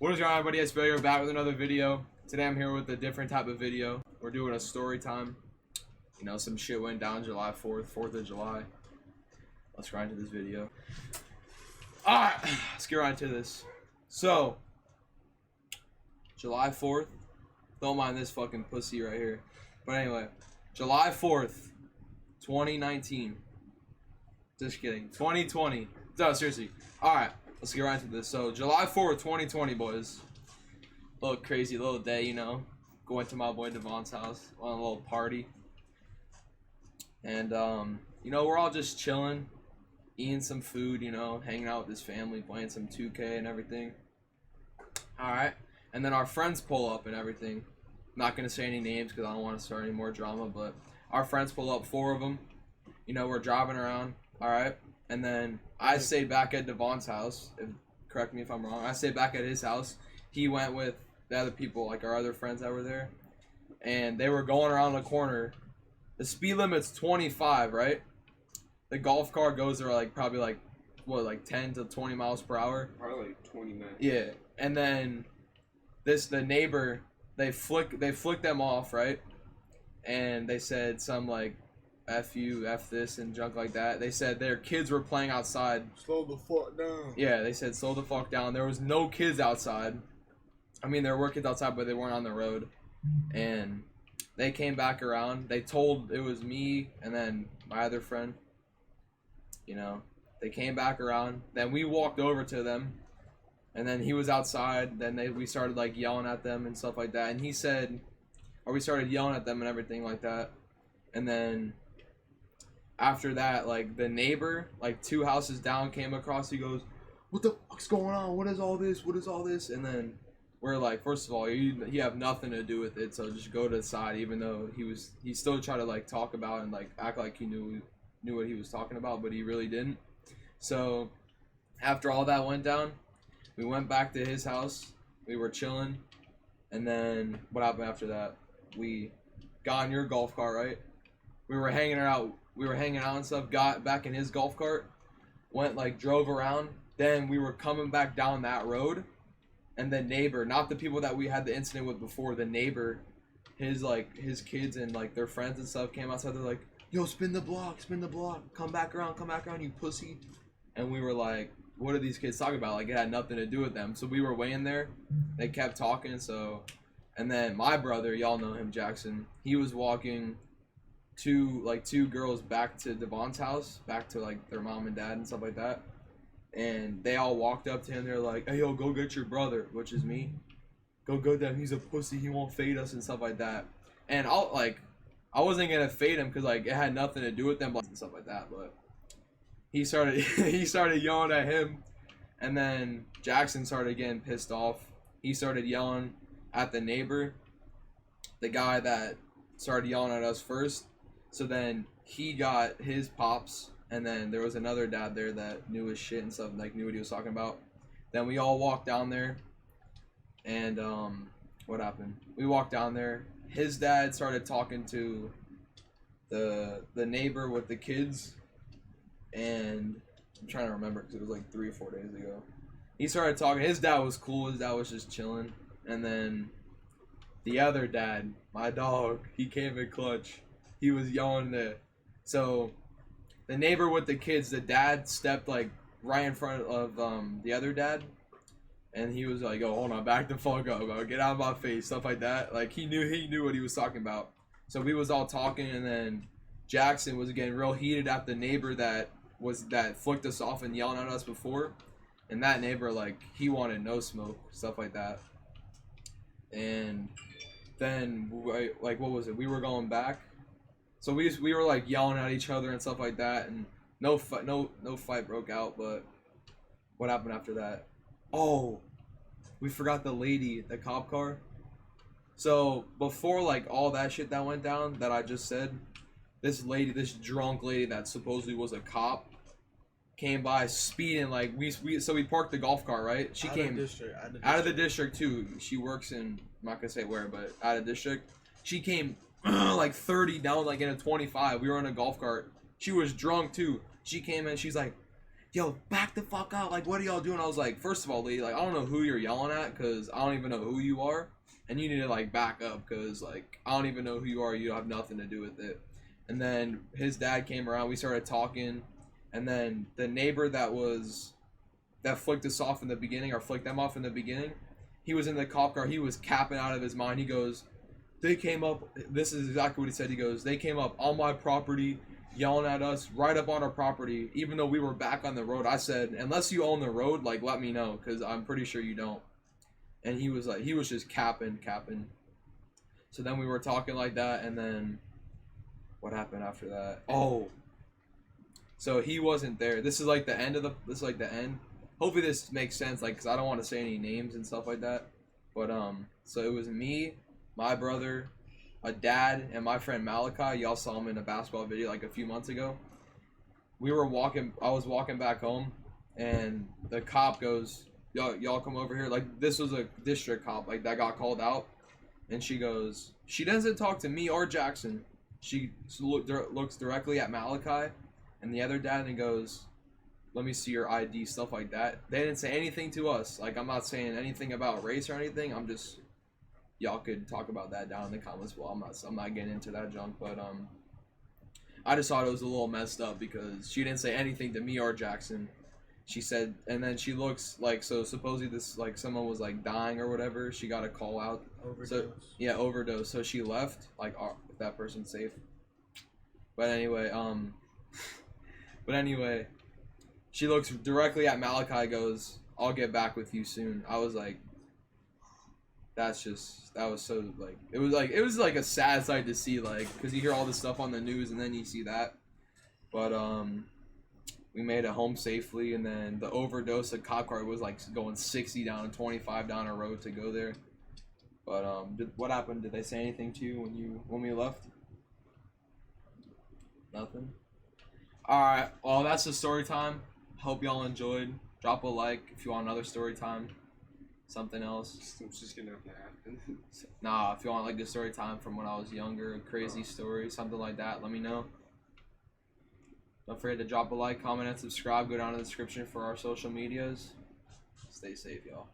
What is going on, everybody? It's Billy. We're back with another video. Today I'm here with a different type of video. We're doing a story time. You know, some shit went down July 4th, 4th of July. Let's get right into this video. Alright, let's get right into this. So, July 4th. Don't mind this fucking pussy right here. But anyway, July 4th, 2019. Just kidding. 2020. No, seriously. Alright. Let's get right into this. So, July 4th, 2020, boys. A little crazy little day, you know. Going to my boy Devon's house on a little party. And, you know, we're all just chilling, eating some food, you know, hanging out with his family, playing some 2K and everything. Alright. And then our friends pull up and everything. I'm not going to say any names because I don't want to start any more drama, but our friends pull up, 4 of them. You know, we're driving around. Alright. And then I stayed back at Devon's house. Correct me if I'm wrong. I stayed back at his house. He went with the other people, like our other friends that were there. And they were going around the corner. The speed limit's 25, right? The golf cart goes there like probably like, what, like 10 to 20 miles per hour? Probably like 29. Yeah. And then the neighbor, they flick them off, right? And they said some like, F you, F this, and junk like that. They said their kids were playing outside. Slow the fuck down. Yeah, they said slow the fuck down. There was no kids outside. I mean, there were kids outside, but they weren't on the road. And they came back around. They told it was me and then my other friend. You know, they came back around. Then we walked over to them. And then he was outside. Then we started like yelling at them and stuff like that. And he said, or we started yelling at them and everything like that. And then after that, like, the neighbor, like, 2 houses down came across. He goes, what the fuck's going on? What is all this? What is all this? And then we're like, first of all, you have nothing to do with it, so just go to the side, even though he still tried to, like, talk about and, like, act like he knew what he was talking about, but he really didn't. So, after all that went down, we went back to his house. We were chilling. And then, what happened after that? We got in your golf cart, right? We were hanging out and stuff, got back in his golf cart, went like drove around, then we were coming back down that road, and the neighbor, not the people that we had the incident with before, the neighbor, his kids and like their friends and stuff came outside. They're like, yo, spin the block, come back around, you pussy. And we were like, what are these kids talking about? Like, it had nothing to do with them. So we were waiting there, they kept talking. So, and then my brother, y'all know him, Jackson, he was walking two girls back to Devon's house, back to like their mom and dad and stuff like that. And they all walked up to him. They're like, hey, yo, go get your brother, which is me. Go get him. He's a pussy. He won't fade us and stuff like that. And I wasn't going to fade him because like it had nothing to do with them and stuff like that. But he started yelling at him. And then Jackson started getting pissed off. He started yelling at the neighbor, the guy that started yelling at us first. So then he got his pops, and then there was another dad there that knew his shit and stuff, like knew what he was talking about. Then we all walked down there, and what happened? We walked down there. His dad started talking to the neighbor with the kids, and I'm trying to remember because it was like 3 or 4 days ago. He started talking. His dad was cool. His dad was just chilling, and then the other dad, my dog, he came in clutch. He was yelling there. So, the neighbor with the kids, the dad stepped like right in front of the other dad, and he was like, "Oh, hold on, back the fuck up, bro. Get out of my face," stuff like that. Like he knew what he was talking about. So we was all talking, and then Jackson was getting real heated at the neighbor that flicked us off and yelling at us before, and that neighbor, like, he wanted no smoke, stuff like that. And then like, what was it? We were going back. So we were like yelling at each other and stuff like that, and no fight broke out. But what happened after that? Oh, we forgot the lady, the cop car. So before like all that shit that went down that I just said, this drunk lady that supposedly was a cop came by speeding. Like we parked the golf cart, right? She came out of the district too. She works in, I'm not gonna say where, but out of district. She came like 30 down, like in a 25. We were in a golf cart. She was drunk too. She came in, she's like, yo, back the fuck out. Like, what are y'all doing? I was like, first of all, Lee, like, I don't know who you're yelling at because I don't even know who you are. And you need to, like, back up because, like, I don't even know who you are. You have nothing to do with it. And then his dad came around. We started talking. And then the neighbor that flicked us off in the beginning, or flicked them off in the beginning, he was in the cop car. He was capping out of his mind. He goes, they came up, this is exactly what he said. He goes, they came up on my property, yelling at us right up on our property, even though we were back on the road. I said, unless you own the road, like, let me know, because I'm pretty sure you don't. And he was like, he was just capping. So then we were talking like that, and then what happened after that? Oh, so he wasn't there. This is like the end. Hopefully this makes sense, like, because I don't want to say any names and stuff like that. But so it was me, my brother, a dad, and my friend Malachi. Y'all saw him in a basketball video like a few months ago. I was walking back home, and the cop goes, y'all come over here. Like, this was a district cop, like, that got called out. And she goes, she doesn't talk to me or Jackson. She looks directly at Malachi and the other dad and goes, let me see your ID, stuff like that. They didn't say anything to us. Like, I'm not saying anything about race or anything. I'm just, y'all could talk about that down in the comments. Well, I'm not getting into that junk, but I just thought it was a little messed up because she didn't say anything to me or Jackson. She said, and then she looks like, so supposedly this, like, someone was like dying or whatever. She got a call out. Overdose. So, yeah, overdose. So she left, like, if that person's safe. But anyway, she looks directly at Malachi, goes, I'll get back with you soon. I was like, that was so, like, it was like a sad sight to see, like, because you hear all this stuff on the news and then you see that. But we made it home safely, and then the overdose, the cop car was like going 60 down and 25 down a road to go there. But what happened? Did they say anything to you when we left? Nothing. All right. Well, that's the story time. Hope y'all enjoyed. Drop a like if you want another story time. Something else. It's just gonna happen. Nah, if you want like the story time from when I was younger, a crazy story, something like that, let me know. Don't forget to drop a like, comment, and subscribe. Go down in the description for our social medias. Stay safe, y'all.